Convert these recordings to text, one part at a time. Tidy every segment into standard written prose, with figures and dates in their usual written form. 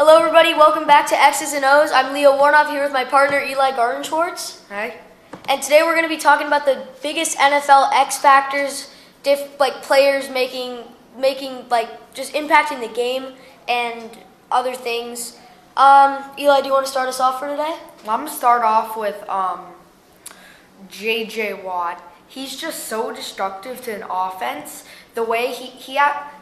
Hello, everybody. Welcome back to X's and O's. I'm Leo Warnoff here with my partner Eli Gardenschwartz. Hi. And today we're going to be talking about the biggest NFL X factors, players making just impacting the game and other things. Eli, do you want to start us off for today? Well, I'm gonna start off with J.J. Watt. He's just so destructive to an offense. The way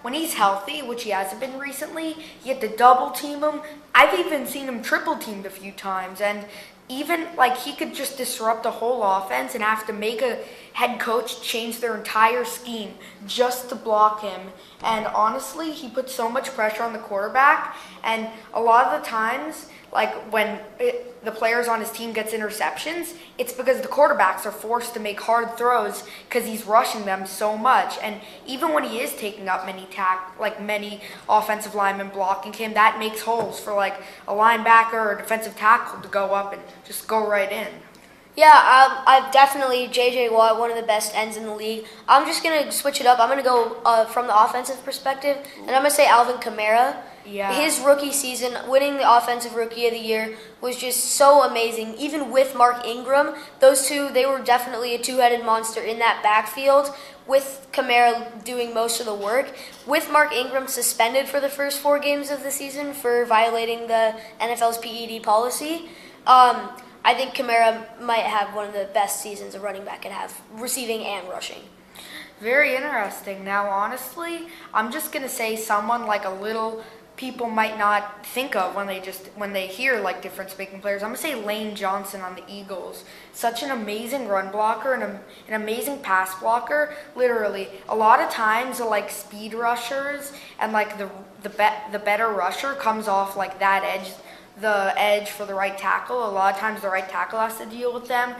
when he's healthy, which he hasn't been recently, you have to double team him. I've even seen him triple teamed a few times, and even he could just disrupt the whole offense and have to make a head coach change their entire scheme just to block him. And honestly, he puts so much pressure on the quarterback, and a lot of the times, when the players on his team gets interceptions, it's because the quarterbacks are forced to make hard throws because he's rushing them so much. And even when he is taking up many offensive linemen blocking him, that makes holes for a linebacker or a defensive tackle to go up and just go right in. Yeah, I've definitely J.J. Watt, one of the best ends in the league. I'm just going to switch it up. I'm going to go from the offensive perspective, and I'm going to say Alvin Kamara. Yeah. His rookie season, winning the Offensive Rookie of the Year, was just so amazing. Even with Mark Ingram, those two, they were definitely a two-headed monster in that backfield, with Kamara doing most of the work. With Mark Ingram suspended for the first 4 games of the season for violating the NFL's PED policy, I think Kamara might have one of the best seasons a running back can have, receiving and rushing. Very interesting. Now, honestly, I'm just going to say someone people might not think of when they hear difference-making players. I'm going to say Lane Johnson on the Eagles. Such an amazing run blocker and an amazing pass blocker. Literally, a lot of times the speed rushers and the better rusher comes off that edge. The edge for the right tackle. A lot of times the right tackle has to deal with them.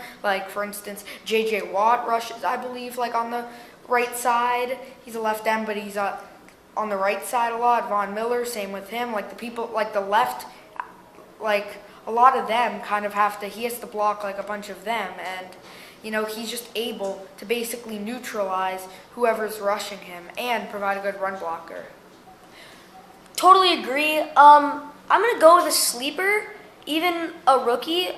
For instance, J.J. Watt rushes, I believe, on the right side. He's a left end, but he's on the right side a lot. Von Miller, same with him. The people, the left, a lot of them kind of he has to block a bunch of them. And, he's just able to basically neutralize whoever's rushing him and provide a good run blocker. Totally agree. I'm going to go with a sleeper, even a rookie.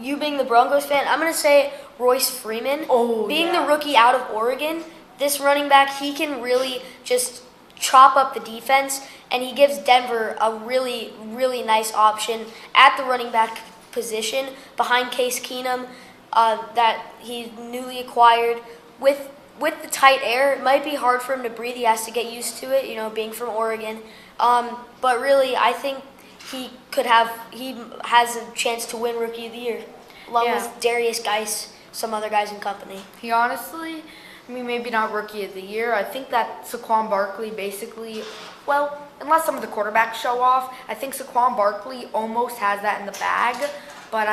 You being the Broncos fan, I'm going to say Royce Freeman. Being the rookie out of Oregon, this running back, he can really just chop up the defense, and he gives Denver a really, really nice option at the running back position behind Case Keenum that he newly acquired. With the tight air, it might be hard for him to breathe. He has to get used to it, being from Oregon. But really, I think he has a chance to win Rookie of the Year, along with Darius Geis, some other guys in company. He honestly, maybe not Rookie of the Year. I think that Saquon Barkley basically, unless some of the quarterbacks show off, I think Saquon Barkley almost has that in the bag. But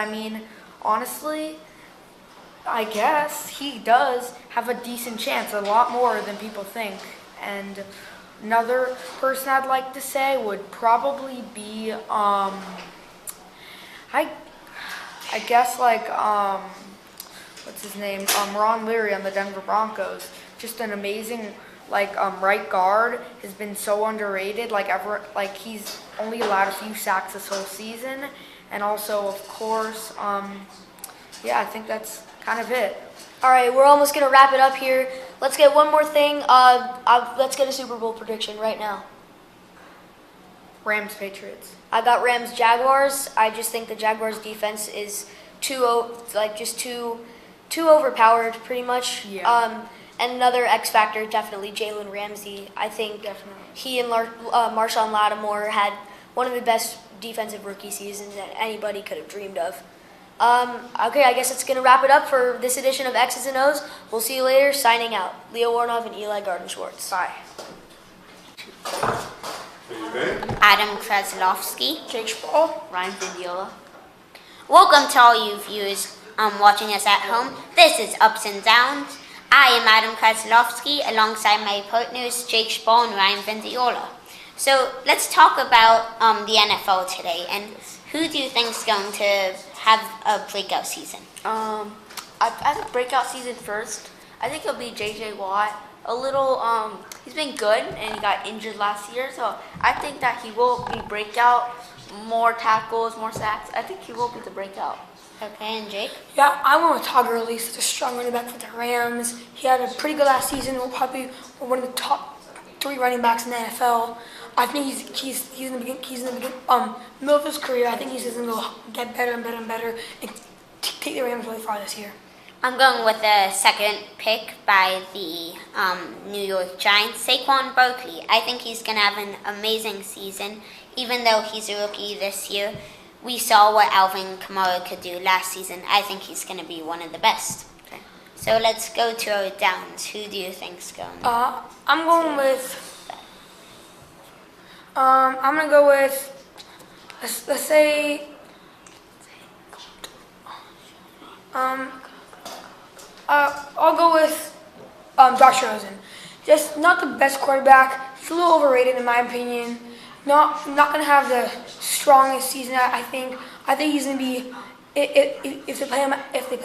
honestly, I guess he does have a decent chance, a lot more than people think. And another person I'd like to say would probably be, I guess what's his name? Ron Leary on the Denver Broncos. Just an amazing, right guard. Has been so underrated. He's only allowed a few sacks this whole season. And also, of course, I think that's kind of it. All right, we're almost going to wrap it up here. Let's get one more thing. Let's get a Super Bowl prediction right now. Rams, Patriots. I got Rams, Jaguars. I just think the Jaguars' defense is too overpowered, pretty much. Yeah. And another X factor, definitely Jalen Ramsey. I think he and Marshawn Lattimore had one of the best defensive rookie seasons that anybody could have dreamed of. Okay, I guess it's going to wrap it up for this edition of X's and O's. We'll see you later. Signing out. Leo Warnoff and Eli Gardenschwartz. Bye. Adam Kreslowski, Jake Spall. Ryan Vindiola. Welcome to all you viewers watching us at home. This is Ups and Downs. I am Adam Kreslowski alongside my partners Jake Spall and Ryan Vindiola. So let's talk about the NFL today. And who do you think is going to have a breakout season? I think breakout season first. I think it'll be J.J. Watt. he's been good, and he got injured last year. So I think that he will be breakout, more tackles, more sacks. I think he will be the breakout. Okay, and Jake? Yeah, I went with Todd Gurley, such a strong running back for the Rams. He had a pretty good last season. Will probably be one of the top 3 running backs in the NFL. I think he's in the middle of his career. I think he's just gonna go get better and better and better and take the Rams really far this year. I'm going with the second pick by the New York Giants, Saquon Barkley. I think he's going to have an amazing season, even though he's a rookie this year. We saw what Alvin Kamara could do last season. I think he's going to be one of the best. Okay. So let's go to our downs. Who do you think's going? I'm going with. I'm gonna go with. Let's say. I'll go with Josh Rosen. Just not the best quarterback. He's a little overrated in my opinion. Not gonna have the strongest season. I think he's gonna be if they play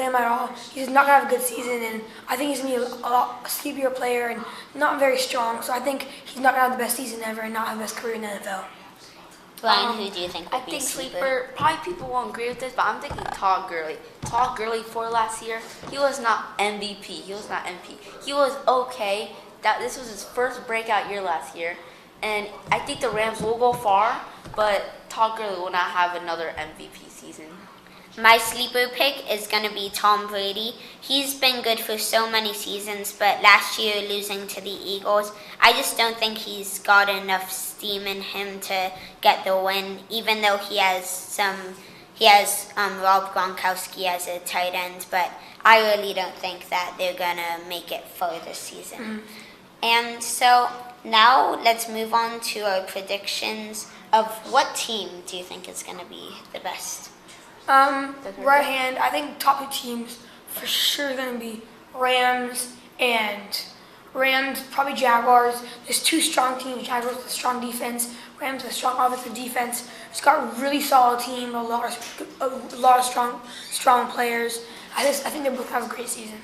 him at all, he's not gonna have a good season, and I think he's gonna be a lot sleepier player and not very strong. So I think he's not gonna have the best season ever and not have the best career in the NFL. Ryan, who do you think will I be think a sleeper. Probably people won't agree with this, but I'm thinking Todd Gurley. Todd Gurley for last year, he was not MVP. He was not MVP. He was okay. This was his first breakout year last year, and I think the Rams will go far, but Todd Gurley will not have another MVP season. My sleeper pick is going to be Tom Brady. He's been good for so many seasons, but last year losing to the Eagles, I just don't think he's got enough steam in him to get the win, even though he has Rob Gronkowski as a tight end, but I really don't think that they're going to make it far this season. Mm-hmm. And so now let's move on to our predictions of what team do you think is going to be the best? Right hand, I think top 2 teams for sure going to be Rams, probably Jaguars. There's 2 strong teams. Jaguars with a strong defense, Rams with a strong offensive defense. It's got a really solid team, a lot of strong players. I think they both have a great season.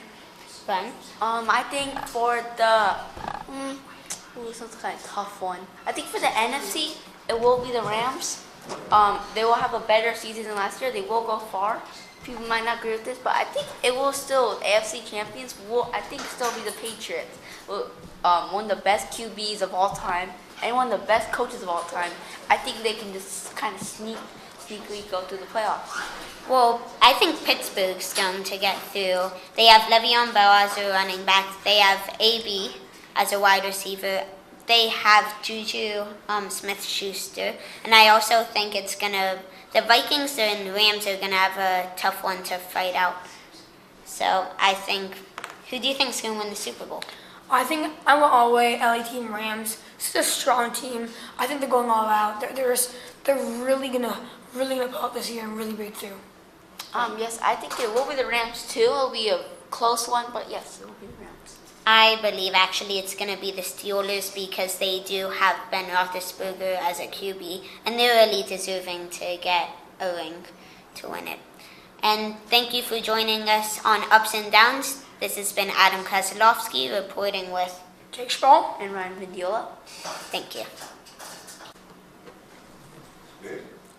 Ben? I think for the sounds kind of tough one. I think for the NFC, it will be the Rams. They will have a better season than last year. They will go far. People might not agree with this, but I think it will still, AFC champions will, I think, still be the Patriots. One of the best QBs of all time and one of the best coaches of all time. I think they can just kind of sneakily go through the playoffs. Well, I think Pittsburgh's going to get through. They have Le'Veon Bell as a running back. They have AB as a wide receiver. They have Juju Smith-Schuster. And I also think the Vikings and Rams are going to have a tough one to fight out. So I think, who do you think is going to win the Super Bowl? I think I'm going all the way LA team Rams. It's a strong team. I think they're going all out. They're really gonna pull up this year and really break through. Yes, I think it will be the Rams too. It'll be a close one, but yes, it will be the Rams. I believe actually it's going to be the Steelers because they do have Ben Roethlisberger as a QB, and they're really deserving to get a ring to win it. And thank you for joining us on Ups and Downs. This has been Adam Kresilowski reporting with Jake Spall and Ryan Vindiola. Thank you.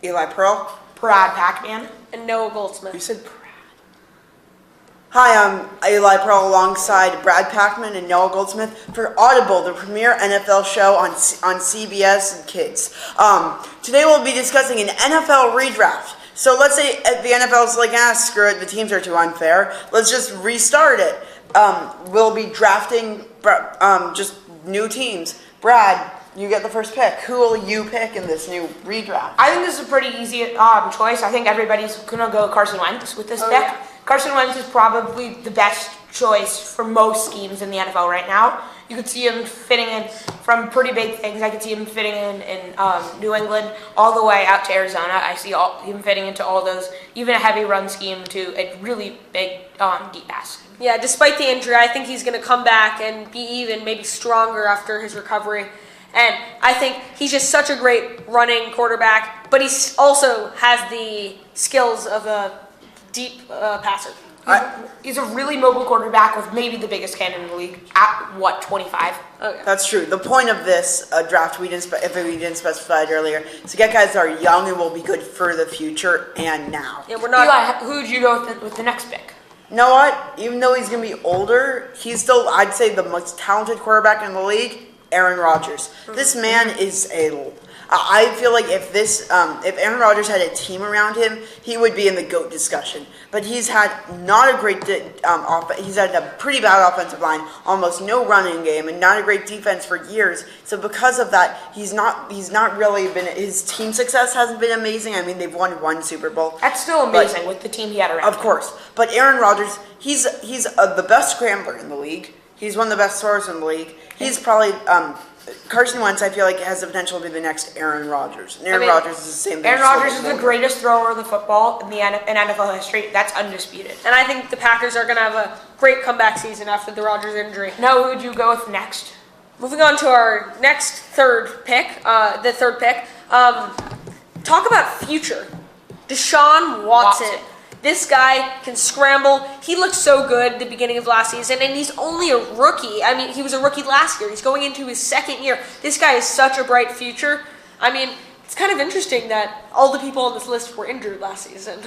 Eli Pearl, Brad Pac-Man, and Noah Goldsmith. You said Brad. Hi, I'm Eli Pearl alongside Brad Packman and Noah Goldsmith for Audible, the premier NFL show on CBS and Kids. Today we'll be discussing an NFL redraft. So let's say the NFL's like, screw it, the teams are too unfair. Let's just restart it. We'll be drafting just new teams. Brad, you get the first pick. Who will you pick in this new redraft? I think this is a pretty easy choice. I think everybody's going to go Carson Wentz with this pick. Yeah. Carson Wentz is probably the best choice for most schemes in the NFL right now. You could see him fitting in from pretty big things. I could see him fitting in New England all the way out to Arizona. I see him fitting into all those, even a heavy run scheme to a really big deep pass. Yeah, despite the injury, I think he's going to come back and be even maybe stronger after his recovery. And I think he's just such a great running quarterback, but he also has the skills of a deep passer. He's a really mobile quarterback with maybe the biggest cannon in the league at, 25? Okay. That's true. The point of this draft, if we didn't specify it earlier, is to get guys that are young and will be good for the future and now. Yeah, we're not. Eli, who would you go with the next pick? You know what? Even though he's going to be older, he's still, I'd say, the most talented quarterback in the league, Aaron Rodgers. This man is I feel like if Aaron Rodgers had a team around him, he would be in the GOAT discussion. But he's had not a great he's had a pretty bad offensive line, almost no running game, and not a great defense for years. So because of that, he's not really been, his team success hasn't been amazing. I mean, they've won one Super Bowl. That's still amazing with the team he had around. Of course. But Aaron Rodgers, he's the best scrambler in the league. He's one of the best throwers in the league. He's probably Carson Wentz, I feel like, has the potential to be the next Aaron Rodgers. And Aaron Rodgers is the same thing. Aaron Rodgers is the greatest thrower of the football in NFL history. That's undisputed. And I think the Packers are going to have a great comeback season after the Rodgers injury. Now, who would you go with next? Moving on to our next third pick, talk about future. Deshaun Watson. This guy can scramble. He looked so good at the beginning of last season, and he's only a rookie. I mean, he was a rookie last year. He's going into his second year. This guy has such a bright future. I mean, it's kind of interesting that all the people on this list were injured last season.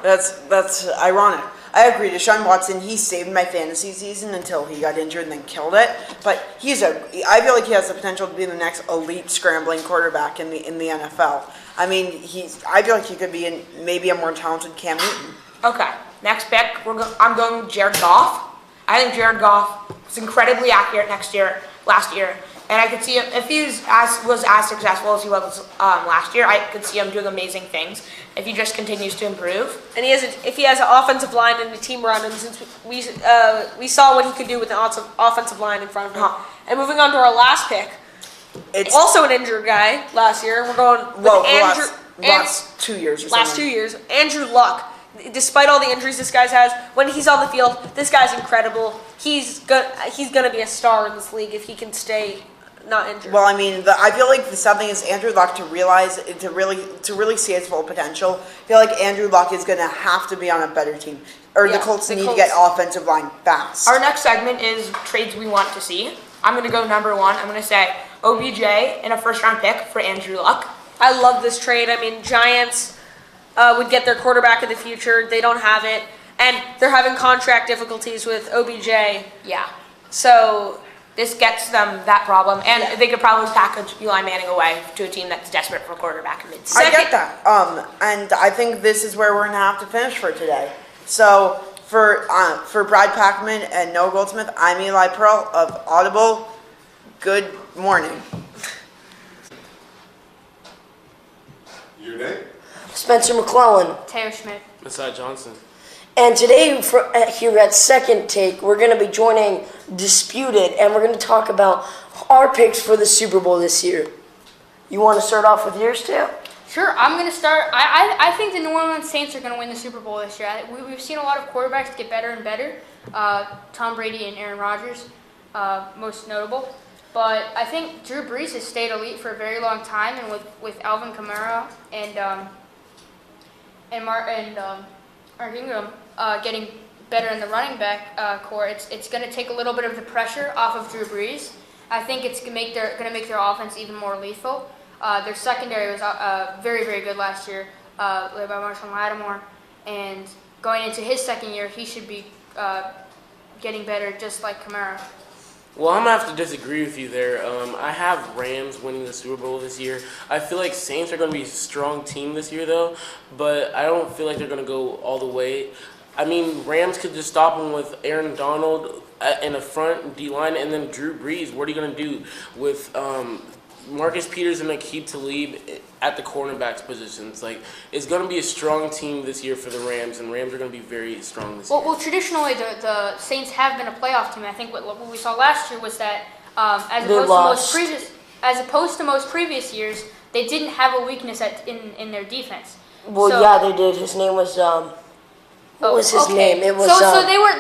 That's ironic. I agree. Deshaun Watson, he saved my fantasy season until he got injured and then killed it. But I feel like he has the potential to be the next elite scrambling quarterback in the NFL. I mean, I feel like he could be maybe a more talented Cam Newton. Okay, next pick, I'm going with Jared Goff. I think Jared Goff was incredibly accurate last year. And I could see him, if he was as successful as he was last year, I could see him doing amazing things if he just continues to improve. And if he has an offensive line and a team around him, since we saw what he could do with an offensive line in front of him. And moving on to our last pick, it's also an injured guy last year. We're going with last 2 years or something. Last 2 years, Andrew Luck. Despite all the injuries this guy has, when he's on the field, this guy's incredible. He's gonna be a star in this league if he can stay not injured. Well, I mean, I feel like the something is Andrew Luck to really see his full potential. I feel like Andrew Luck is going to have to be on a better team, or the Colts need to get offensive line fast. Our next segment is trades we want to see. I'm going to go number one. I'm going to say OBJ and a first-round pick for Andrew Luck. I love this trade. I mean, Giants would get their quarterback of the future. They don't have it, and they're having contract difficulties with OBJ. Yeah. So this gets them that problem, and they could probably package Eli Manning away to a team that's desperate for a quarterback in mid-season. I get that, and I think this is where we're gonna have to finish for today. So for Brad Packman and Noah Goldsmith, I'm Eli Pearl of Audible. Good morning. Your name? Spencer McClellan. Taylor Schmidt. Masai Johnson. And today, here at Second Take, we're going to be joining Disputed, and we're going to talk about our picks for the Super Bowl this year. You want to start off with yours, too? Sure, I'm going to start. I think the New Orleans Saints are going to win the Super Bowl this year. We've seen a lot of quarterbacks get better and better. Tom Brady and Aaron Rodgers, most notable. But I think Drew Brees has stayed elite for a very long time, and with Alvin Kamara and Mark Ingram getting better in the running back core, it's going to take a little bit of the pressure off of Drew Brees. I think it's going to make their offense even more lethal. Their secondary was very, very good last year, led by Marshall Lattimore. And going into his second year, he should be getting better just like Kamara. Well, I'm going to have to disagree with you there. I have Rams winning the Super Bowl this year. I feel like Saints are going to be a strong team this year, though, but I don't feel like they're going to go all the way. I mean, Rams could just stop them with Aaron Donald in the front D-line, and then Drew Brees. What are you going to do with Marcus Peters and Aqib Talib at the cornerbacks positions? Like, it's going to be a strong team this year for the Rams, and Rams are going to be very strong this year. Well, traditionally, the Saints have been a playoff team. I think what we saw last year was that as opposed to most previous years, they didn't have a weakness in their defense. Well, yeah, they did. His name was what was his name? It was so they were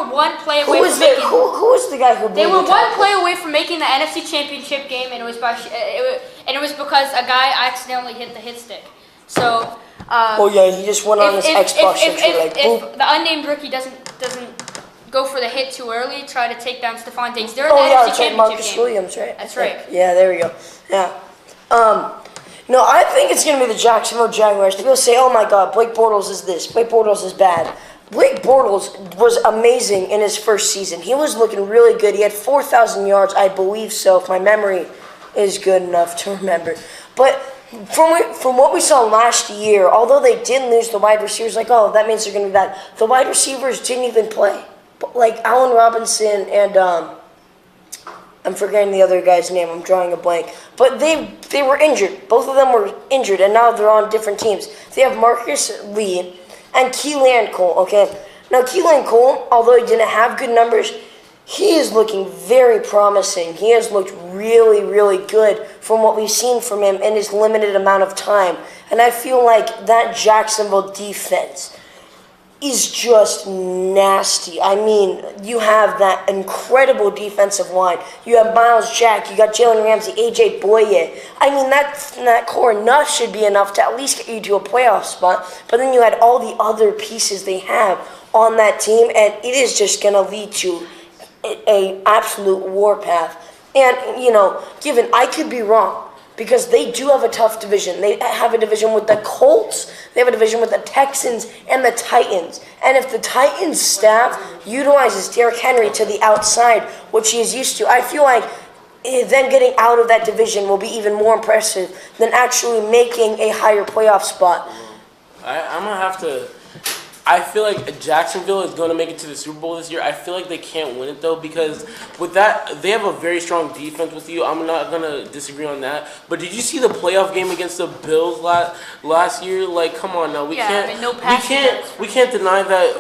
one play away from making. Who was the guy who? They were one play away from making the NFC Championship game, and it was because a guy accidentally hit the hit stick. So. Oh yeah, he just went on his Xbox and if the unnamed rookie doesn't go for the hit too early, try to take down Stephon Diggs. They're in the NFC that's right, Championship Marcus game. Williams, right? That's right. Yeah, there we go. Yeah. No, I think it's going to be the Jacksonville Jaguars. People say, oh my God, Blake Bortles is this, Blake Bortles is bad. Blake Bortles was amazing in his first season. He was looking really good. He had 4,000 yards, I believe so, if my memory is good enough to remember. But from what we saw last year, although they did lose the wide receivers, like, oh, that means they're going to be bad. The wide receivers didn't even play. Like Allen Robinson and I'm forgetting the other guy's name. I'm drawing a blank. But they were injured. Both of them were injured, and now they're on different teams. They have Marcus Lee and Keelan Cole, okay? Now, Keelan Cole, although he didn't have good numbers, he is looking very promising. He has looked really, really good from what we've seen from him in his limited amount of time. And I feel like that Jacksonville defense is just nasty. I mean, you have that incredible defensive line. You have Miles Jack. You got Jalen Ramsey, AJ Boye. I mean, that core enough should be enough to at least get you to a playoff spot. But then you had all the other pieces they have on that team, and it is just going to lead to a absolute warpath. And, you know, given I could be wrong, because they do have a tough division. They have a division with the Colts, they have a division with the Texans, and the Titans. And if the Titans staff utilizes Derrick Henry to the outside, which he is used to, I feel like them getting out of that division will be even more impressive than actually making a higher playoff spot. I'm going to have to... I feel like Jacksonville is going to make it to the Super Bowl this year. I feel like they can't win it, though, because with that, they have a very strong defense with you. I'm not going to disagree on that. But did you see the playoff game against the Bills last year? Like, come on now. We can't deny that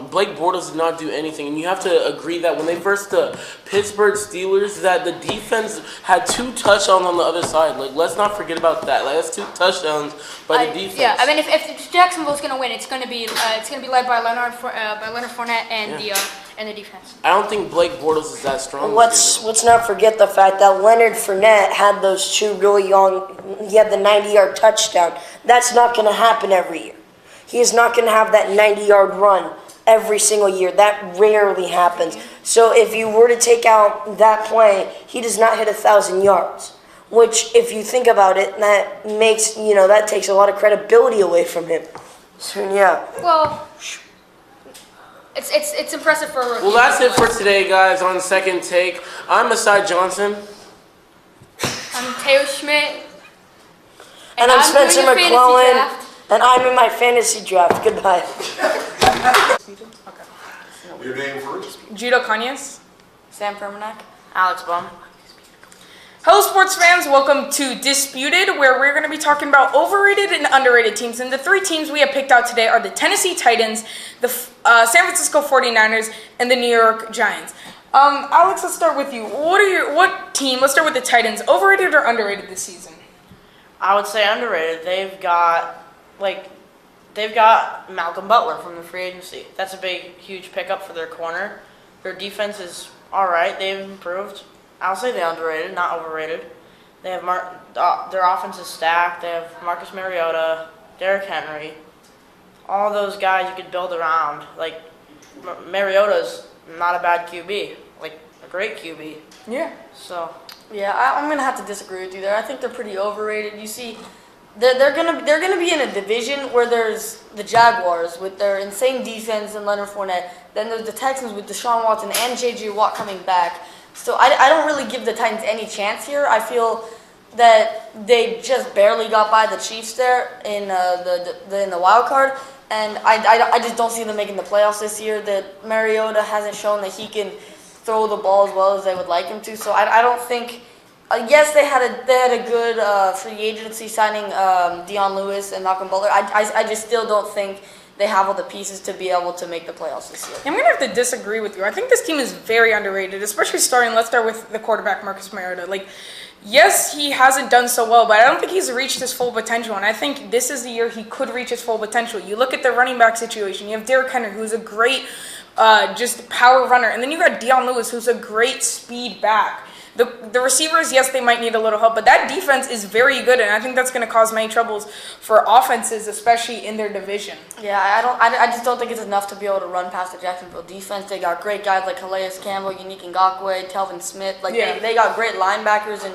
Blake Bortles did not do anything. And you have to agree that when they versed the Pittsburgh Steelers, that the defense had 2 touchdowns on the other side. Like, let's not forget about that. Like, that's 2 touchdowns by the defense. Yeah, I mean, if Jacksonville's going to win, it's going to be led by Leonard Fournette and the defense. I don't think Blake Bortles is that strong. Let's not forget the fact that Leonard Fournette had those 2 really he had the 90-yard touchdown. That's not going to happen every year. He is not going to have that 90-yard run every single year. That rarely happens. So if you were to take out that play, he does not hit 1,000 yards. Which, if you think about it, that makes, that takes a lot of credibility away from him. So, yeah. Well, it's impressive for a rookie. Well, that's it for today, guys, on Second Take. I'm Asad Johnson. I'm Teo Schmidt. And I'm Spencer McClellan. And I'm in my fantasy draft. Goodbye. Your name first? Judo Kanyas. Sam Fermanek. Alex Baum. Hello, sports fans. Welcome to Disputed, where we're going to be talking about overrated and underrated teams. And the 3 teams we have picked out today are the Tennessee Titans, the San Francisco 49ers, and the New York Giants. Alex, let's start with you. What team, let's start with the Titans, overrated or underrated this season? I would say underrated. They've got Malcolm Butler from the free agency. That's a huge pickup for their corner. Their defense is all right. They've improved. I'll say they're underrated, not overrated. They have their offense is stacked. They have Marcus Mariota, Derrick Henry, all those guys you could build around. Like Mariota's not a bad QB, like a great QB. Yeah. So. Yeah, I'm gonna have to disagree with you there. I think they're pretty overrated. You see, they're gonna be in a division where there's the Jaguars with their insane defense and Leonard Fournette. Then there's the Texans with Deshaun Watson and J.J. Watt coming back. So I don't really give the Titans any chance here. I feel that they just barely got by the Chiefs there in the wild card, and I just don't see them making the playoffs this year. That Mariota hasn't shown that he can throw the ball as well as they would like him to. So I don't think. Yes, they had a good free agency signing, Dion Lewis and Malcolm Butler. I just still don't think they have all the pieces to be able to make the playoffs this year. I'm going to have to disagree with you. I think this team is very underrated, especially let's start with the quarterback, Marcus Mariota. Like, yes, he hasn't done so well, but I don't think he's reached his full potential, and I think this is the year he could reach his full potential. You look at the running back situation. You have Derrick Henry, who's a great just power runner, and then you got Dion Lewis, who's a great speed back. The receivers, yes, they might need a little help, but that defense is very good, and I think that's going to cause many troubles for offenses, especially in their division. Yeah, I just don't think it's enough to be able to run past the Jacksonville defense. They got great guys like Calais Campbell, Unique Ngakoue, Telvin Smith. They got great linebackers and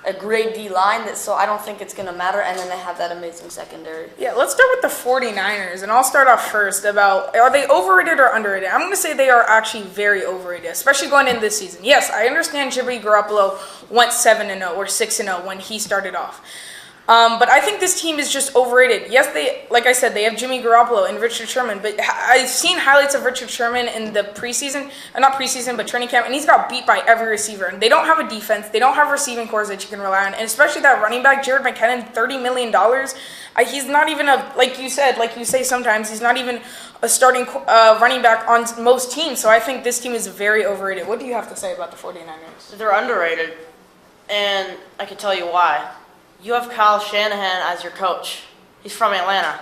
a great D-line, so I don't think it's going to matter, and then they have that amazing secondary. Yeah, let's start with the 49ers, and I'll start off first about, are they overrated or underrated? I'm going to say they are actually very overrated, especially going into this season. Yes, I understand Jimmy Garoppolo went 7-0 or 6-0 when he started off. But I think this team is just overrated. Yes, like I said, they have Jimmy Garoppolo and Richard Sherman, but I've seen highlights of Richard Sherman in the preseason, not preseason, but training camp, and he's got beat by every receiver. And they don't have a defense. They don't have receiving cores that you can rely on, and especially that running back, Jared McKinnon, $30 million. He's not even like you say sometimes, he's not even a starting running back on most teams. So I think this team is very overrated. What do you have to say about the 49ers? They're underrated, and I can tell you why. You have Kyle Shanahan as your coach. He's from Atlanta.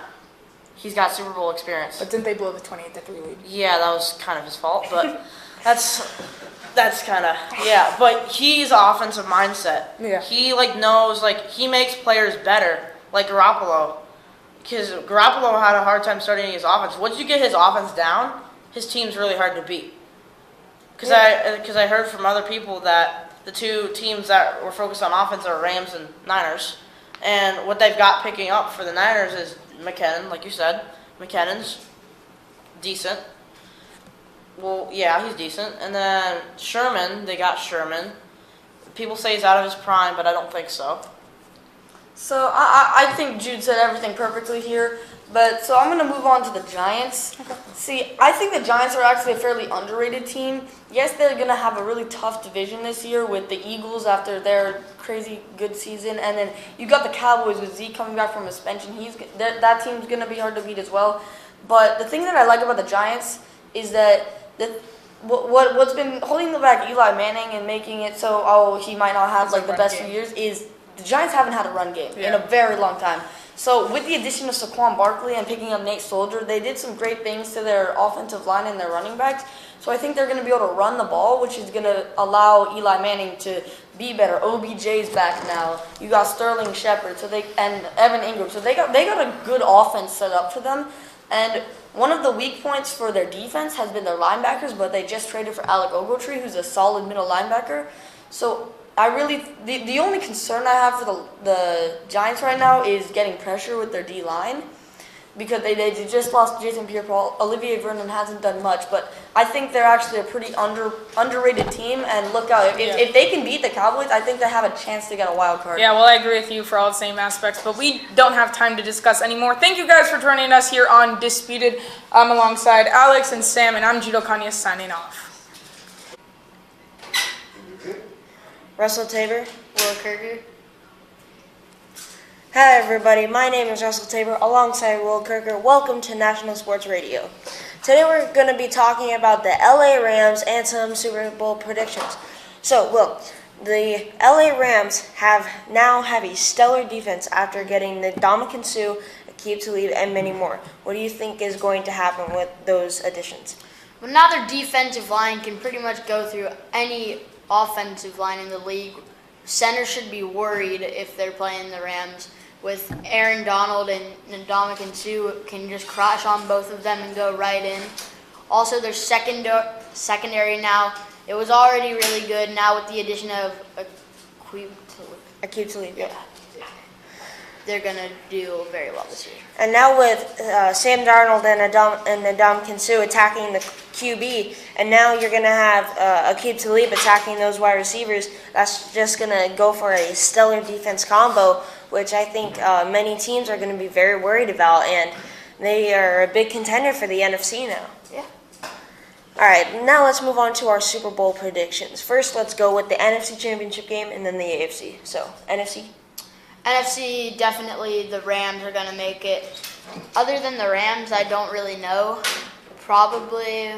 He's got Super Bowl experience. But didn't they blow the 28-3 lead? Yeah, that was kind of his fault, but that's kind of, yeah. But he's offensive mindset. Yeah. He knows, he makes players better, like Garoppolo. Because Garoppolo had a hard time starting his offense. Once you get his offense down, his team's really hard to beat. Because I heard from other people that the two teams that were focused on offense are Rams and Niners. And what they've got picking up for the Niners is McKinnon, like you said. McKinnon's decent. Well, yeah, he's decent. And then Sherman, they got Sherman. People say he's out of his prime, but I don't think so. So I think Jude said everything perfectly here. So I'm going to move on to the Giants. Okay. See, I think the Giants are actually a fairly underrated team. Yes, they're going to have a really tough division this year with the Eagles after their crazy good season. And then you got the Cowboys with Zeke coming back from suspension. That team's going to be hard to beat as well. But the thing that I like about the Giants is that what's been holding back Eli Manning and making it so, he might not have the best few years is the Giants haven't had a run game in a very long time. So with the addition of Saquon Barkley and picking up Nate Soldier, they did some great things to their offensive line and their running backs. So I think they're going to be able to run the ball, which is going to allow Eli Manning to be better. OBJ's back now. You got Sterling Shepard, and Evan Ingram. So they got a good offense set up for them. And one of the weak points for their defense has been their linebackers, but they just traded for Alec Ogletree, who's a solid middle linebacker. So the only concern I have for the Giants right now is getting pressure with their D-line, because they just lost Jason Pierre-Paul. Olivier Vernon hasn't done much, but I think they're actually a pretty underrated team, and look out. If they can beat the Cowboys, I think they have a chance to get a wild card. Yeah, well, I agree with you for all the same aspects, but we don't have time to discuss anymore. Thank you guys for joining us here on Disputed. I'm alongside Alex and Sam, and I'm Judo Kanye signing off. Russell Tabor. Will Kirker. Hi everybody, my name is Russell Tabor alongside Will Kirker. Welcome to National Sports Radio. Today we're going to be talking about the LA Rams and some Super Bowl predictions. So, Will, the LA Rams now have a stellar defense after getting Ndamukong Suh, Aqib Talib, and many more. What do you think is going to happen with those additions? Well, now their defensive line can pretty much go through any offensive line in the league. Center should be worried if they're playing the Rams. With Aaron Donald and Ndamukong Suh can just crash on both of them and go right in. Also, their secondary now, it was already really good. Now with the addition of Aqib Talib, yeah. They're going to do very well this year. And now with Sam Darnold and Ndamukong Suh attacking the QB, and now you're going to have Aqib Talib attacking those wide receivers, that's just going to go for a stellar defense combo, which I think many teams are going to be very worried about, and they are a big contender for the NFC now. Yeah. All right, now let's move on to our Super Bowl predictions. First, let's go with the NFC Championship game and then the AFC. So, NFC? NFC, definitely the Rams are going to make it. Other than the Rams, I don't really know. Probably,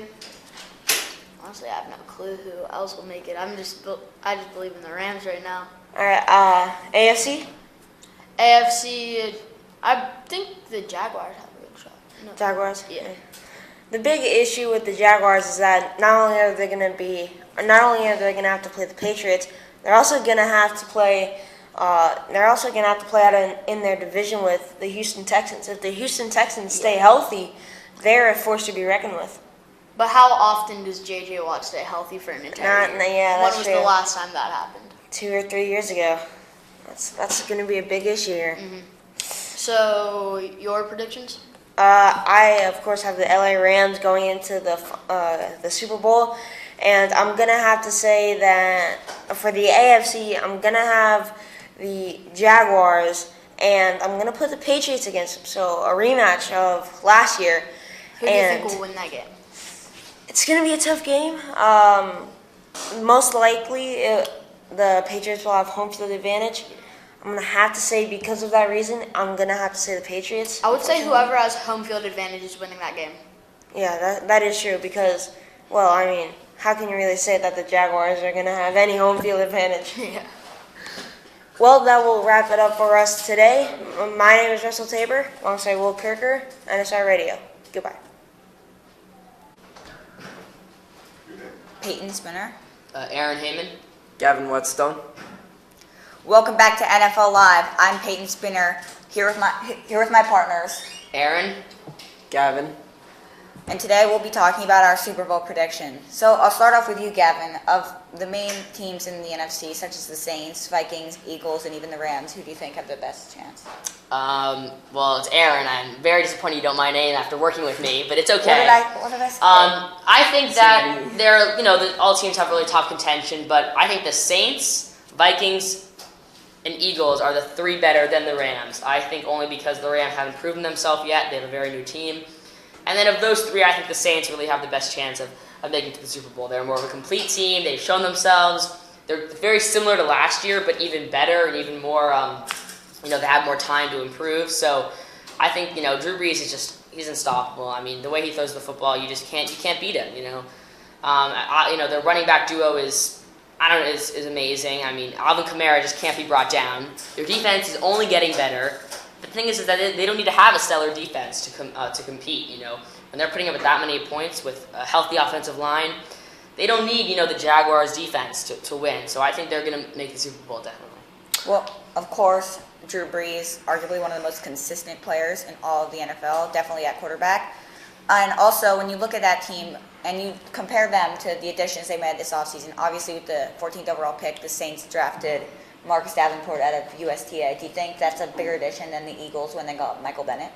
honestly, I have no clue who else will make it. I just believe in the Rams right now. All right, AFC? AFC, I think the Jaguars have a good shot. No. Jaguars? Yeah. The big issue with the Jaguars is that not only are they going to have to play the Patriots, they're also gonna have to play. They're also gonna have to play out in their division with the Houston Texans. If the Houston Texans stay healthy, they're a force to be reckoned with. But how often does J.J. Watt stay healthy for an entire year? Yeah, that's When was true. the last time that happened? 2 or 3 years ago. That's going to be a big issue here. So, your predictions? I of course have the LA Rams going into the Super Bowl, and I'm gonna have to say that for the AFC, I'm gonna have the Jaguars, and I'm gonna put the Patriots against them. So a rematch of last year. Who do you think will win that game? It's gonna be a tough game. Most likely, the Patriots will have home field advantage. I'm gonna have to say, because of that reason, I'm gonna have to say the Patriots. I would say whoever has home field advantage is winning that game. Yeah, that is true because, well, I mean, how can you really say that the Jaguars are gonna have any home field advantage? Yeah. Well, that will wrap it up for us today. My name is Russell Tabor, alongside Will Kirker, NSR Radio. Goodbye. Peyton Spinner. Aaron Heyman. Gavin Whetstone. Welcome back to NFL Live. I'm Peyton Spinner, here with my partners, Aaron. Gavin. and today we'll be talking about our Super Bowl prediction. So I'll start off with you, Gavin. Of the main teams in the NFC, such as the Saints, Vikings, Eagles, and even the Rams, who do you think have the best chance? Well, it's Aaron. I'm very disappointed you don't my name after working with me, but it's okay. What did I say? I think that all teams have really tough contention, but I think the Saints, Vikings, and Eagles are the three better than the Rams. I think only because the Rams haven't proven themselves yet. They have a very new team. And then of those three, I think the Saints really have the best chance of making it to the Super Bowl. They're more of a complete team. They've shown themselves. They're very similar to last year, but even better and even more, they have more time to improve. So I think, Drew Brees he's unstoppable. I mean, the way he throws the football, you can't beat him, their running back duo is amazing. I mean, Alvin Kamara just can't be brought down. Their defense is only getting better. The thing is that they don't need to have a stellar defense to compete. When they're putting up that many points with a healthy offensive line, they don't need the Jaguars' defense to win. So I think they're going to make the Super Bowl definitely. Well, of course, Drew Brees, arguably one of the most consistent players in all of the NFL, definitely at quarterback. And also, when you look at that team and you compare them to the additions they made this offseason, obviously with the 14th overall pick, the Saints drafted Marcus Davenport out of USTA. Do you think that's a bigger addition than the Eagles when they got Michael Bennett?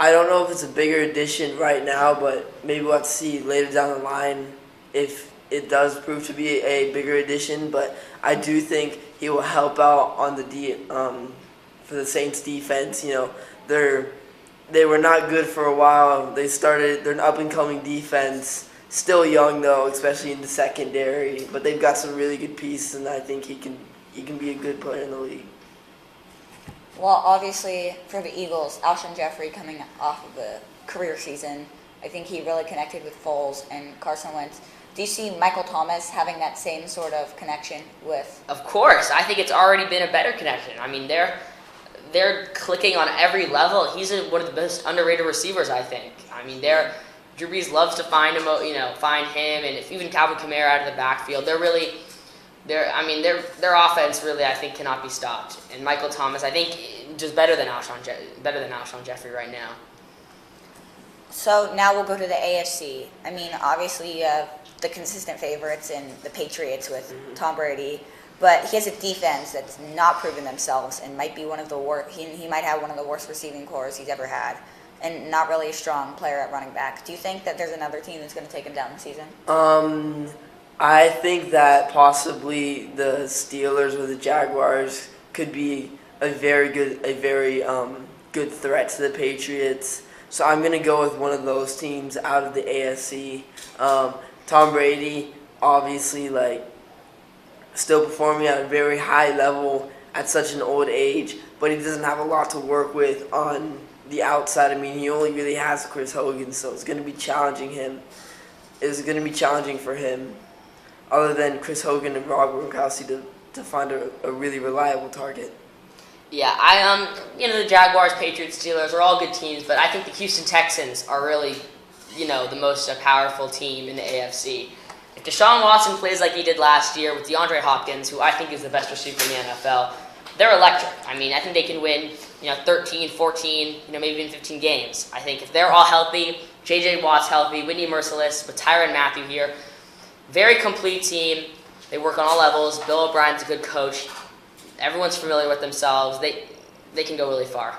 I don't know if it's a bigger addition right now, but maybe we'll have to see later down the line if it does prove to be a bigger addition. But I do think he will help out on for the Saints defense. They were not good for a while. They're an up-and-coming defense. Still young, though, especially in the secondary. But they've got some really good pieces, and I think he can be a good player in the league. Well, obviously, for the Eagles, Alshon Jeffrey coming off of a career season, I think he really connected with Foles and Carson Wentz. Do you see Michael Thomas having that same sort of connection with? Of course. I think it's already been a better connection. I mean, they're clicking on every level. He's one of the most underrated receivers, I think. I mean, Drew Brees loves to find him, and if even Calvin Kamara out of the backfield, their offense really, I think, cannot be stopped. And Michael Thomas, I think, just better than Alshon Jeffrey right now. So now we'll go to the AFC. I mean, obviously you have the consistent favorites in the Patriots with Tom Brady, but he has a defense that's not proven themselves and might be one of the worst. He might have one of the worst receiving corps he's ever had, and not really a strong player at running back. Do you think that there's another team that's going to take him down this season? I think that possibly the Steelers or the Jaguars could be a very good threat to the Patriots. So I'm going to go with one of those teams out of the AFC. Tom Brady, obviously, still performing at a very high level at such an old age, but he doesn't have a lot to work with on the outside. I mean, he only really has Chris Hogan, so it's going to be challenging him. It's going to be challenging for him, other than Chris Hogan and Rob Gronkowski, to find a really reliable target. Yeah, the Jaguars, Patriots, Steelers are all good teams, but I think the Houston Texans are really, the most powerful team in the AFC. If Deshaun Watson plays like he did last year with DeAndre Hopkins, who I think is the best receiver in the NFL, they're electric. I mean, I think they can win, 13, 14, maybe even 15 games. I think if they're all healthy, J.J. Watt's healthy, Whitney Merciless, with Tyrann Mathieu here, very complete team. They work on all levels. Bill O'Brien's a good coach. Everyone's familiar with themselves. They can go really far.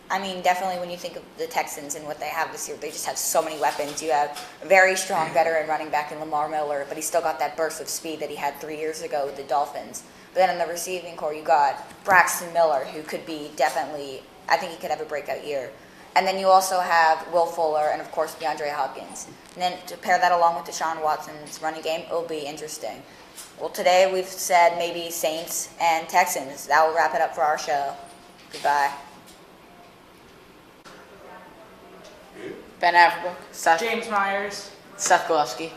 I mean, definitely when you think of the Texans and what they have this year, they just have so many weapons. You have a very strong veteran running back in Lamar Miller, but he's still got that burst of speed that he had 3 years ago with the Dolphins. But then in the receiving core, you got Braxton Miller, who could be definitely, I think he could have a breakout year. And then you also have Will Fuller and, of course, DeAndre Hopkins. And then to pair that along with Deshaun Watson's running game, it will be interesting. Well, today we've said maybe Saints and Texans. That will wrap it up for our show. Goodbye. Ben Averbrook, James Myers. Seth Golewski.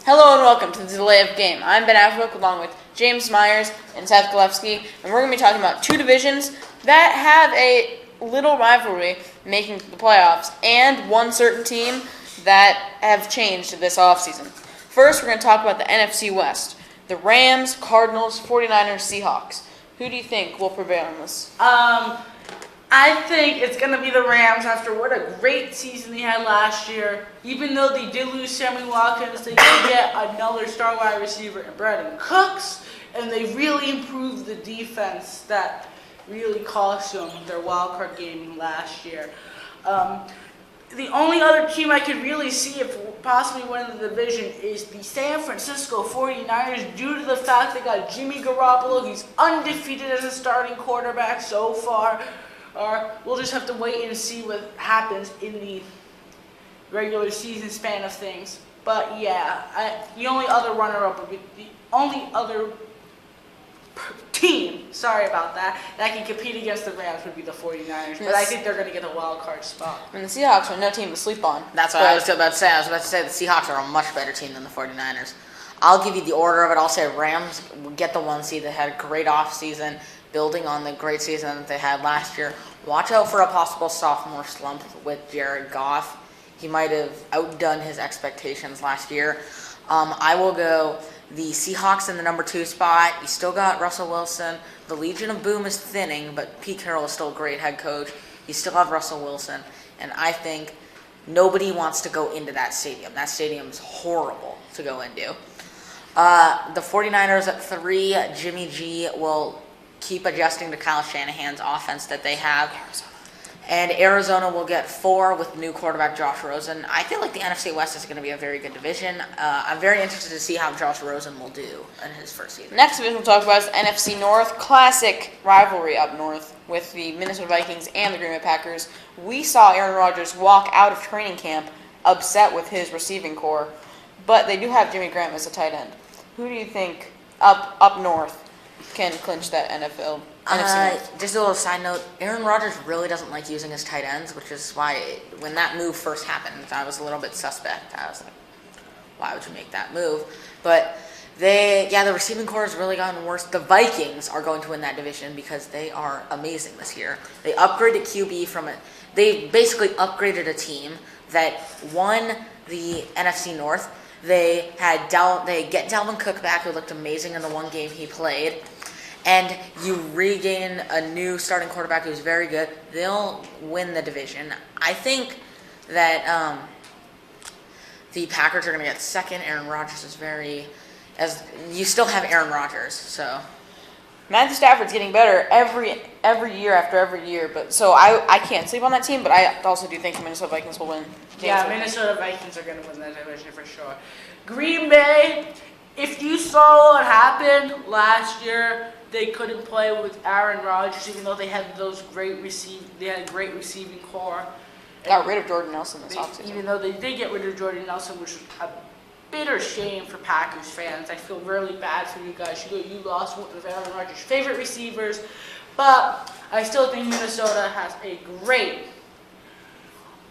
Hello and welcome to the Delay of Game. I'm Ben Averbrook along with James Myers and Seth Golewski, and we're going to be talking about two divisions that have a little rivalry making the playoffs and one certain team that have changed this offseason. First, we're going to talk about the NFC West. The Rams, Cardinals, 49ers, Seahawks. Who do you think will prevail in this? I think it's going to be the Rams after what a great season they had last year. Even though they did lose Sammy Watkins, they did get another star wide receiver in Brandon Cooks, and they really improved the defense that really cost them their wild card game last year. The only other team I could really see if possibly winning the division is the San Francisco 49ers due to the fact they got Jimmy Garoppolo. He's undefeated as a starting quarterback so far. We'll just have to wait and see what happens in the regular season span of things. But yeah, the only other runner-up would be the only other team, sorry about that can compete against the Rams would be the 49ers. But I think they're going to get a wild card spot. I mean, the Seahawks are no team to sleep on. That's what I was about to say. I was about to say the Seahawks are a much better team than the 49ers. I'll give you the order of it. I'll say Rams will get the 1 seed. They had a great offseason, building on the great season that they had last year. Watch out for a possible sophomore slump with Jared Goff. He might have outdone his expectations last year. I will go the Seahawks in the number 2 spot. You still got Russell Wilson. The Legion of Boom is thinning, but Pete Carroll is still a great head coach. You still have Russell Wilson. And I think nobody wants to go into that stadium. That stadium is horrible to go into. The 49ers at 3, Jimmy G will keep adjusting to Kyle Shanahan's offense that they have. And Arizona will get 4 with new quarterback Josh Rosen. I feel like the NFC West is going to be a very good division. I'm very interested to see how Josh Rosen will do in his first season. Next division we'll talk about is NFC North. Classic rivalry up north with the Minnesota Vikings and the Green Bay Packers. We saw Aaron Rodgers walk out of training camp upset with his receiving core, but they do have Jimmy Graham as a tight end. Who do you think up north can clinch that NFC North? Just a little side note, Aaron Rodgers really doesn't like using his tight ends, which is why when that move first happened, I was a little bit suspect. I was like, why would you make that move? But the receiving core has really gotten worse. The Vikings are going to win that division because they are amazing this year. They upgraded QB from it. They basically upgraded a team that won the NFC North. They get Dalvin Cook back, who looked amazing in the one game he played. And you regain a new starting quarterback who's very good, they'll win the division. I think that the Packers are going to get second. Aaron Rodgers is you still have Aaron Rodgers, so. Matthew Stafford's getting better every year after every year, but so I can't sleep on that team, but I also do think the Minnesota Vikings will win. Yeah, Minnesota Vikings are going to win that division for sure. Green Bay, if you saw what happened last year, they couldn't play with Aaron Rodgers, even though they had a great receiving core. Got rid of Jordan Nelson this offseason. Even though they did get rid of Jordan Nelson, which was a bitter shame for Packers fans. I feel really bad for you guys. You lost one of Aaron Rodgers' favorite receivers, but I still think Minnesota has a great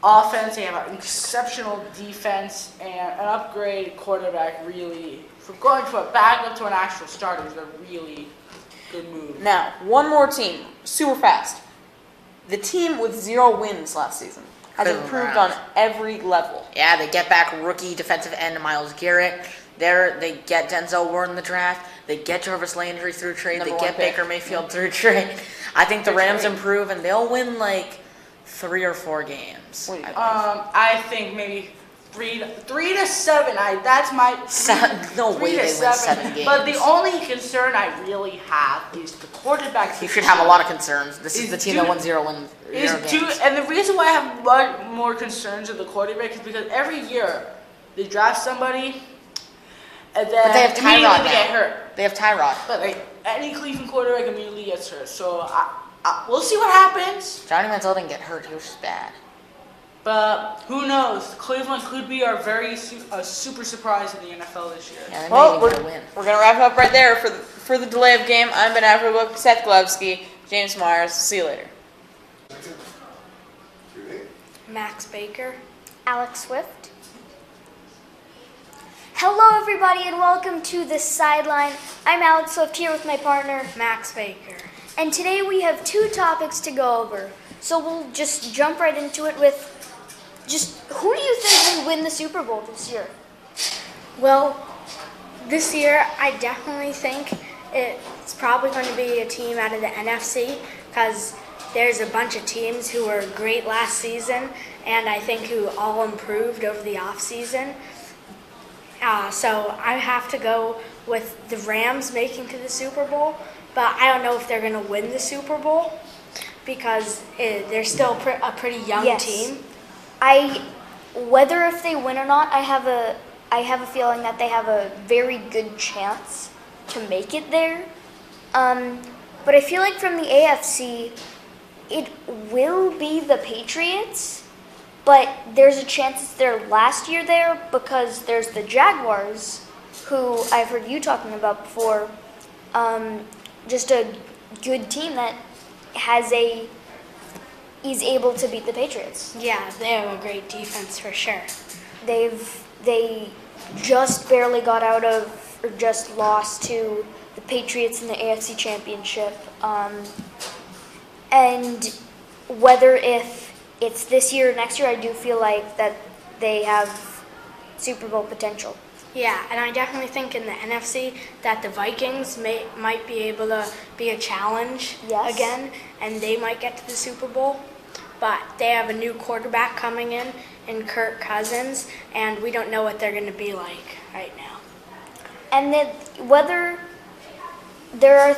offense. They have an exceptional defense and an upgraded quarterback. Really, from going to a backup to an actual starter is a really good move. Now, one more team, super fast. The team with 0 wins last season has improved on every level. Yeah, they get back rookie defensive end Myles Garrett. They get Denzel Ward in the draft. They get Jarvis Landry through trade. Number They one get pick. Baker Mayfield through trade. I think the Rams improve and they'll win like 3 or 4 games. I think maybe 3 to 7. That's my No 3 way to they win 7 games. But the only concern I really have is the quarterback. You should have a lot of concerns. This is the team that won 0 games. And the reason why I have much more concerns with the quarterback is because every year they draft somebody, and then But they have immediately Tyrod they get now. hurt. They have Tyrod. But like any Cleveland quarterback immediately gets hurt. So we'll see what happens. Johnny Manziel didn't get hurt. He was just bad. But who knows? Cleveland could be our super surprise in the NFL this year. Yeah, Well, we're going to wrap it up right there for the delay of game. I'm Ben Averbook, Seth Glebsky, James Myers. See you later. Max Baker. Alex Swift. Hello, everybody, and welcome to The Sideline. I'm Alex Swift here with my partner, Max Baker. and today we have 2 topics to go over. So we'll just jump right into it with just who do you think will win the Super Bowl this year? Well, this year I definitely think it's probably going to be a team out of the NFC because there's a bunch of teams who were great last season and I think who all improved over the offseason. So I have to go with the Rams making to the Super Bowl, but I don't know if they're going to win the Super Bowl because they're still a pretty young team. Whether if they win or not, I have a feeling that they have a very good chance to make it there. But I feel like from the AFC, it will be the Patriots. But there's a chance it's their last year there because there's the Jaguars, who I've heard you talking about before. Just a good team that is able to beat the Patriots. Yeah, they have a great defense for sure. They just barely got out of, or just lost to the Patriots in the AFC Championship. And whether if it's this year or next year, I do feel like that they have Super Bowl potential. Yeah, and I definitely think in the NFC that the Vikings might be able to be a challenge again, and they might get to the Super Bowl. But they have a new quarterback coming in Kirk Cousins, and we don't know what they're going to be like right now. And that whether there are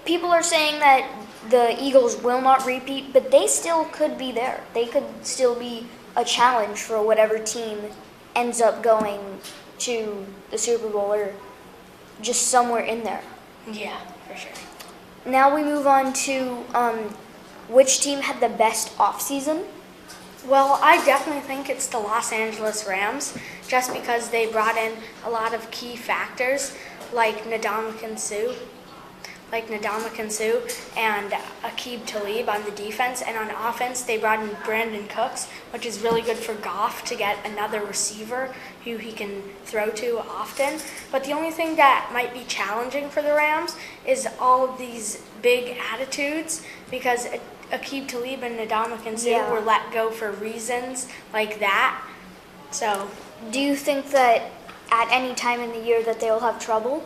people are saying that the Eagles will not repeat, but they still could be there. They could still be a challenge for whatever team ends up going to the Super Bowl or just somewhere in there. Yeah, for sure. Now we move on to which team had the best offseason. Well, I definitely think it's the Los Angeles Rams, just because they brought in a lot of key factors like Ndamukong Suh and Aqib Talib on the defense, and on offense they brought in Brandon Cooks, which is really good for Goff to get another receiver who he can throw to often. But the only thing that might be challenging for the Rams is all of these big attitudes, because Aqib Talib and Ndamukong Suh were let go for reasons like that. So, do you think that at any time in the year that they will have trouble?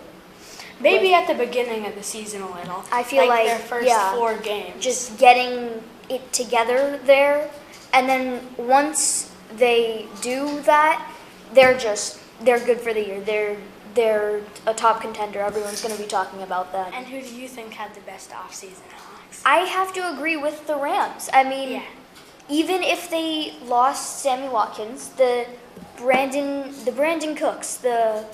Maybe at the beginning of the season a little. I feel like their first 4 games. Just getting it together there, and then once they do that, they're good for the year. They're a top contender. Everyone's going to be talking about that. And who do you think had the best offseason, Alex? I have to agree with the Rams. I mean, even if they lost Sammy Watkins, the Brandon Cooks, the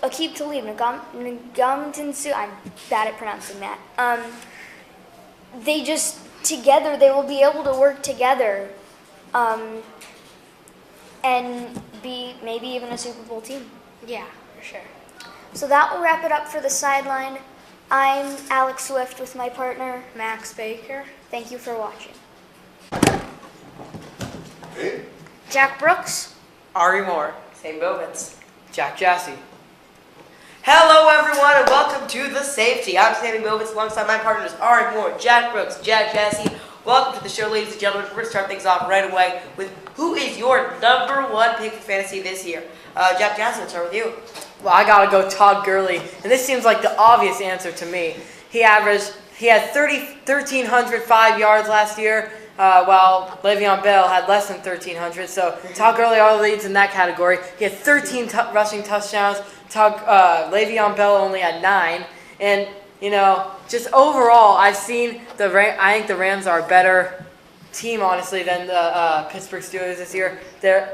Aqib Talib, Ndamukong Suh, I'm bad at pronouncing that. They just, together, they will be able to work together and be maybe even a Super Bowl team. Yeah, for sure. So that will wrap it up for the sideline. I'm Alex Swift with my partner, Max Baker. Thank you for watching. Okay. Jack Brooks. Ari Moore. Same Bowmans. Jack Jassy. Hello, everyone, and welcome to The Safety. I'm Sammy Bowmans alongside my partners Ari Moore, Jack Brooks, Jack Jassy. Welcome to the show, ladies and gentlemen. We're going to start things off right away with who is your #1 pick for fantasy this year. Jack Jassy, let's start with you. Well, I gotta go Todd Gurley, and this seems like the obvious answer to me. He had 1,305 yards last year, while Le'Veon Bell had less than 1,300. So Todd Gurley all leads in that category. He had 13 rushing touchdowns. Le'Veon Bell only had 9, and just overall, I think the Rams are a better team, honestly, than the Pittsburgh Steelers this year.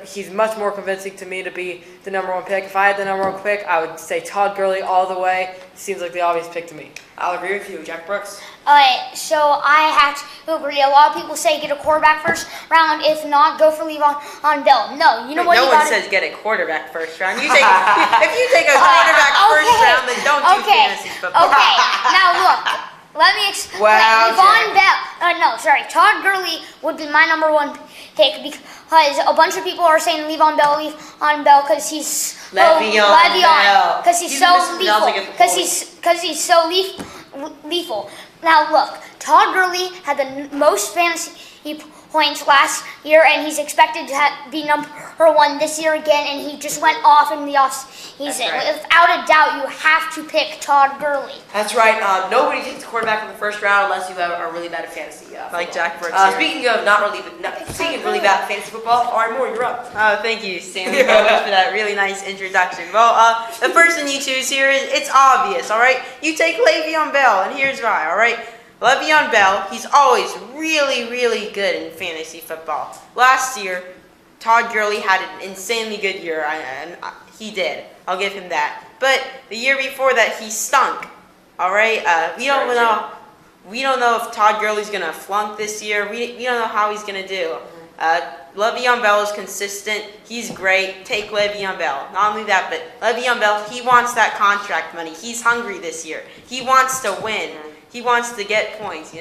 He's much more convincing to me to be the number 1 pick. If I had the number 1 pick, I would say Todd Gurley all the way. Seems like the obvious pick to me. I'll agree with you, Jack Brooks. Alright, so I have to agree. A lot of people say get a quarterback first round. If not, go for Le'Veon Bell. No, you know what? No one says get a quarterback first round. If you take a quarterback first round, then don't do fantasy football. Okay, now look. Let me explain. Wow, Todd Gurley would be my number 1 pick because a bunch of people are saying Le'Veon Bell because he's Le'Veon because he's so lethal. Because he's so lethal. Now look, Todd Gurley had the most fantasy points last year, and he's expected to be number 1 this year again, and he just went off in the offseason. Right. Without a doubt, you have to pick Todd Gurley. That's right. Nobody takes a quarterback in the first round unless you are really bad at fantasy. Like Jack Brooks. Speaking of really bad at fantasy football, Ari Moore, you're up. Thank you, Sam, so much for that really nice introduction. Well, the person you choose here it's obvious, all right? You take Le'Veon Bell, and here's why, all right? Le'Veon Bell, he's always really, really good in fantasy football. Last year, Todd Gurley had an insanely good year, and he did. I'll give him that. But the year before that, he stunk. All right, we don't know if Todd Gurley's gonna flunk this year. We don't know how he's gonna do. Le'Veon Bell is consistent. He's great. Take Le'Veon Bell. Not only that, but Le'Veon Bell, he wants that contract money. He's hungry this year. He wants to win. He wants to get points,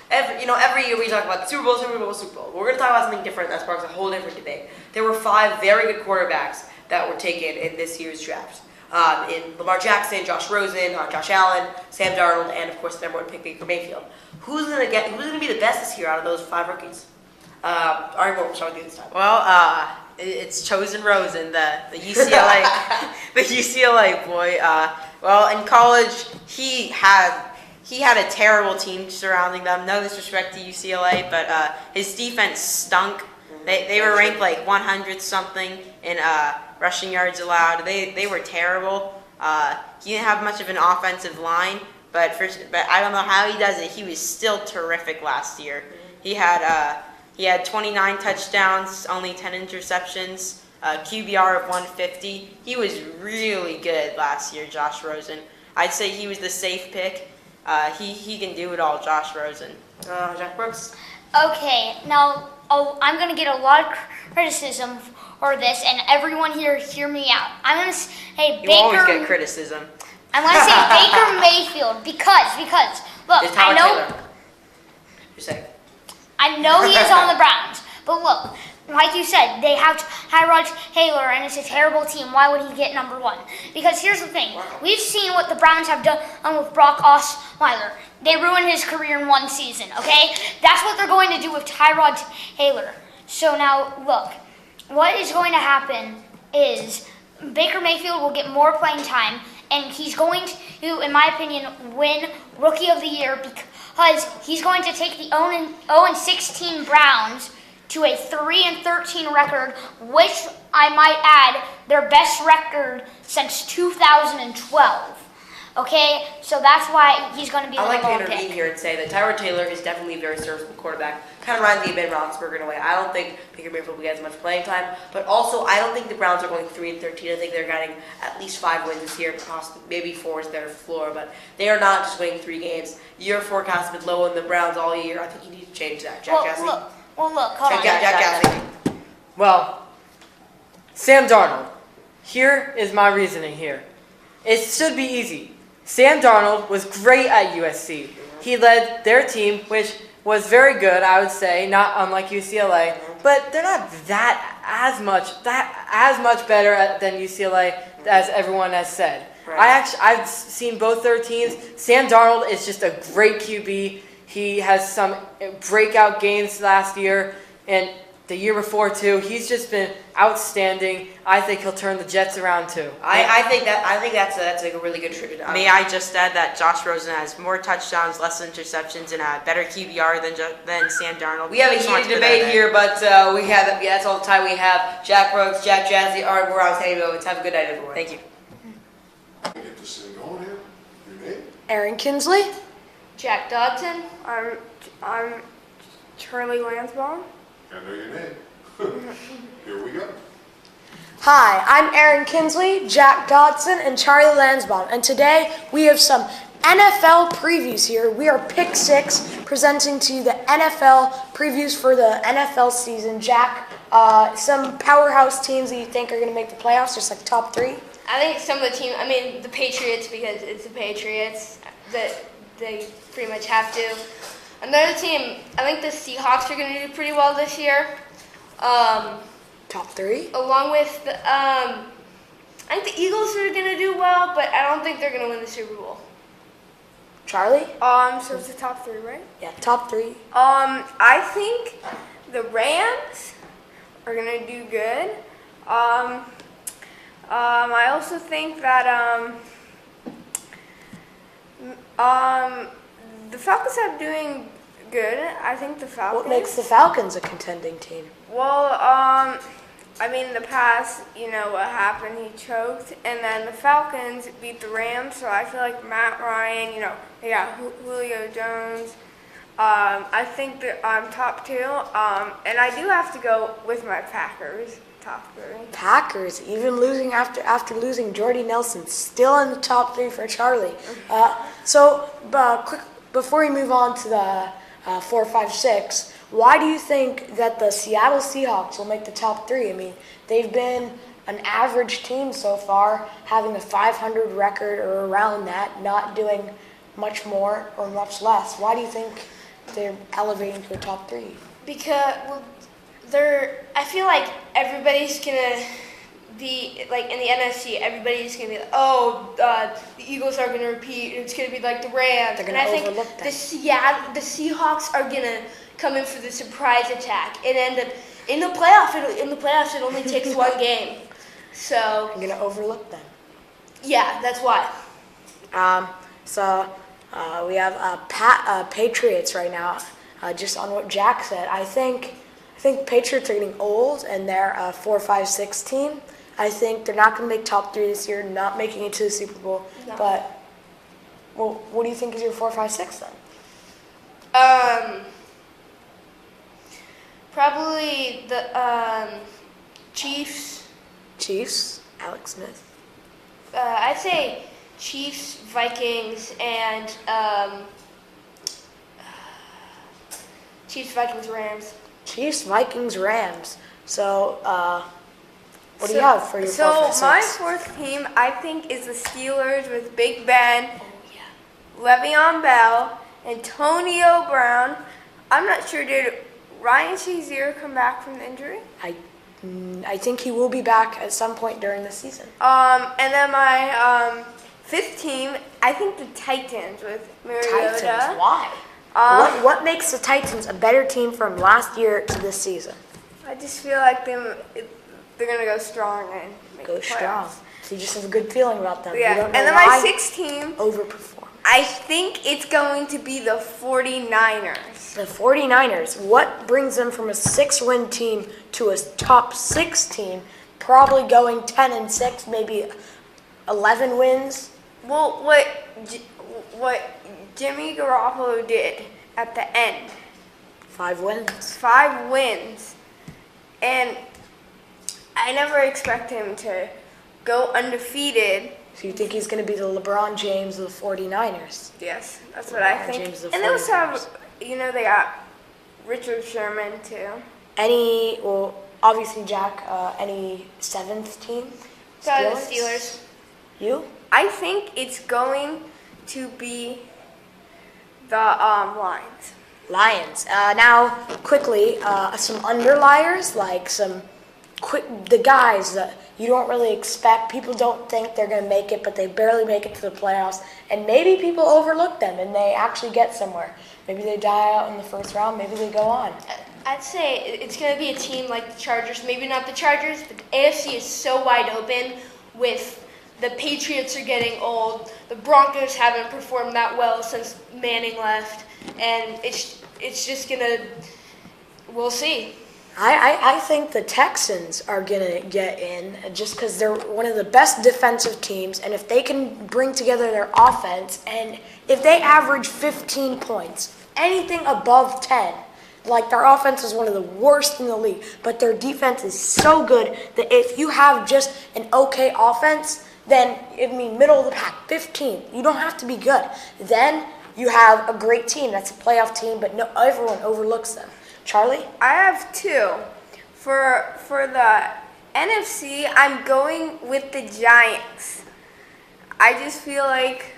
Every year we talk about Super Bowl, Super Bowl, Super Bowl. We're going to talk about something different that sparks a whole different debate. There were 5 very good quarterbacks that were taken in this year's draft. In Lamar Jackson, Josh Rosen, Josh Allen, Sam Darnold, and of course the number 1 pick, Baker Mayfield. Who's going to be the best this year out of those 5 rookies? Ari Moore, we'll start with you this time. Well, it's Chosen Rosen, the UCLA, the UCLA boy. Well, in college, he had a terrible team surrounding them. No disrespect to UCLA, but his defense stunk. They were ranked like 100 something in rushing yards allowed. They were terrible. He didn't have much of an offensive line, but I don't know how he does it. He was still terrific last year. He had 29 touchdowns, only 10 interceptions, QBR of 150. He was really good last year, Josh Rosen. I'd say he was the safe pick. He can do it all, Josh Rosen. Jack Brooks. Okay, now I'm going to get a lot of criticism for this, and everyone here, hear me out. I'm going to say You always get criticism. I'm going to say Baker Mayfield because look, I know he is on the Browns, but look, like you said, they have Tyrod Taylor, and it's a terrible team. Why would he get number 1? Because here's the thing. We've seen what the Browns have done with Brock Osweiler. They ruined his career in 1 season, okay? That's what they're going to do with Tyrod Taylor. So now, look, what is going to happen is Baker Mayfield will get more playing time, and he's going to, in my opinion, win Rookie of the Year because he's going to take the 0-16 Browns to a 3-13 record, which I might add, their best record since 2012. Okay, so that's why he's going to be the I like to number 1 intervene pick. here and say that Tyrod Taylor is definitely a very serviceable quarterback. Kind of reminds me of Ben Roethlisberger in a way. I don't think Baker Mayfield will get as much playing time, but also I don't think the Browns are going 3-13. I think they're getting at least 5 wins this year, possibly maybe 4 is their floor, but they are not just winning 3 games. Your forecast has been low in the Browns all year. I think you need to change that, Jack Gasly. Hold on. Jack Gasly. Well, Sam Darnold. Here is my reasoning here. It should be easy. Sam Darnold was great at USC. He led their team, which was very good, I would say, not unlike UCLA, but they're not as much better than UCLA as everyone has said. Right. I've seen both their teams. Sam Darnold is just a great QB. He has some breakout games last year, and the year before too. He's just been outstanding. I think he'll turn the Jets around too. I think that's a really good tribute. May I just add that Josh Rosen has more touchdowns, less interceptions, and a better QBR than Sam Darnold. We have a heated debate here, but that's all the time we have. Jack Brooks, Jack Jazzy, Art, we're out. Have a good night, everyone. Thank you. Get this thing going here. Your name? Aaron Kinsley. Jack Dodson. I'm Charlie Landsman. I know your name. Here we go. Hi, I'm Aaron Kinsley, Jack Dodson, and Charlie Landsbaum, and today we have some NFL previews here. We are Pick 6, presenting to you the NFL previews for the NFL season. Jack, some powerhouse teams that you think are going to make the playoffs, just like top 3? I think some of the team, the Patriots, because it's the Patriots, that they pretty much have to. Another team, I think the Seahawks are going to do pretty well this year. Top 3? Along with the, I think the Eagles are going to do well, but I don't think they're going to win the Super Bowl. Charlie? So it's the top 3, right? Yeah, top 3. I think the Rams are going to do good. I also think that the Falcons are doing good. I think the Falcons. What makes the Falcons a contending team? Well, in the past, what happened? He choked, and then the Falcons beat the Rams. So I feel like Matt Ryan, they got Julio Jones. I think that I'm top 2, and I do have to go with my Packers. Top 3. Packers, even losing after losing Jordy Nelson, still in the top 3 for Charlie. Quick before we move on to the 4, 5, 6, why do you think that the Seattle Seahawks will make the top 3? They've been an average team so far, having a 500 record or around that, not doing much more or much less. Why do you think they're elevating to a top 3? Because I feel like everybody's gonna be like in the NFC. Everybody's gonna be like, the Eagles are gonna repeat. It's gonna be like the Rams. They're gonna overlook them. The Seahawks are gonna come in for the surprise attack and end up in the playoffs. In the playoffs, it only takes one game. So I'm gonna overlook them. Yeah, that's why. We have Patriots right now. Just on what Jack said, I think Patriots are getting old, and they're a 4, 5, 6 team. I think they're not going to make top 3 this year, not making it to the Super Bowl. No. But, what do you think is your 4, 5, 6 then? Probably the Chiefs. Chiefs, Alex Smith. I'd say Chiefs, Vikings, and Chiefs, Vikings, Rams. Chiefs, Vikings, Rams. So, what do you have for your 4, 5, 6? So, my 4th team, I think, is the Steelers with Big Ben, Le'Veon Bell, Antonio Brown. I'm not sure, did Ryan Shazier come back from the injury? I think he will be back at some point during the season. And then my 5th team, I think the Titans with Mariota. Titans? Why? What makes the Titans a better team from last year to this season? I just feel like they're going to go strong and make the playoffs. Strong. So you just have a good feeling about them. Yeah. You don't know and then why. my 6th team, overperform. I think it's going to be the 49ers. The 49ers. What brings them from a 6-win team to a top 6 team, probably going 10-6, maybe 11 wins? Well, what Jimmy Garoppolo did at the end. 5 wins. 5 wins. And I never expect him to go undefeated. So you think he's going to be the LeBron James of the 49ers? Yes, that's what I think. And they also have, they got Richard Sherman too. Obviously, Jack, any 7th team? The Steelers. You? I think it's going to be the Lions. Lions. Now, quickly, some underliers, like the guys that you don't really expect. People don't think they're going to make it, but they barely make it to the playoffs. And maybe people overlook them and they actually get somewhere. Maybe they die out in the first round. Maybe they go on. I'd say it's going to be a team like the Chargers. Maybe not the Chargers, but the AFC is so wide open with the Patriots are getting old. The Broncos haven't performed that well since Manning left. And it's just going to, we'll see. I think the Texans are going to get in just because they're one of the best defensive teams. And if they can bring together their offense, and if they average 15 points, anything above 10, like their offense is one of the worst in the league, but their defense is so good that if you have just an okay offense, then, middle of the pack, 15, you don't have to be good. Then you have a great team. That's a playoff team, but no, everyone overlooks them. Charlie? I have two. For the NFC, I'm going with the Giants. I just feel like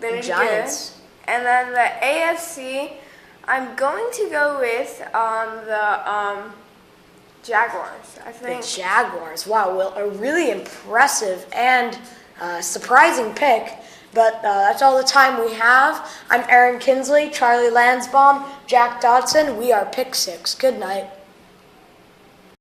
they're The Giants. good. And then the AFC, I'm going to go with the Jaguars. I think. The Jaguars. Wow, well, a really impressive and surprising pick. But that's all the time we have. I'm Aaron Kinsley, Charlie Lansbaum, Jack Dodson. We are Pick 6. Good night.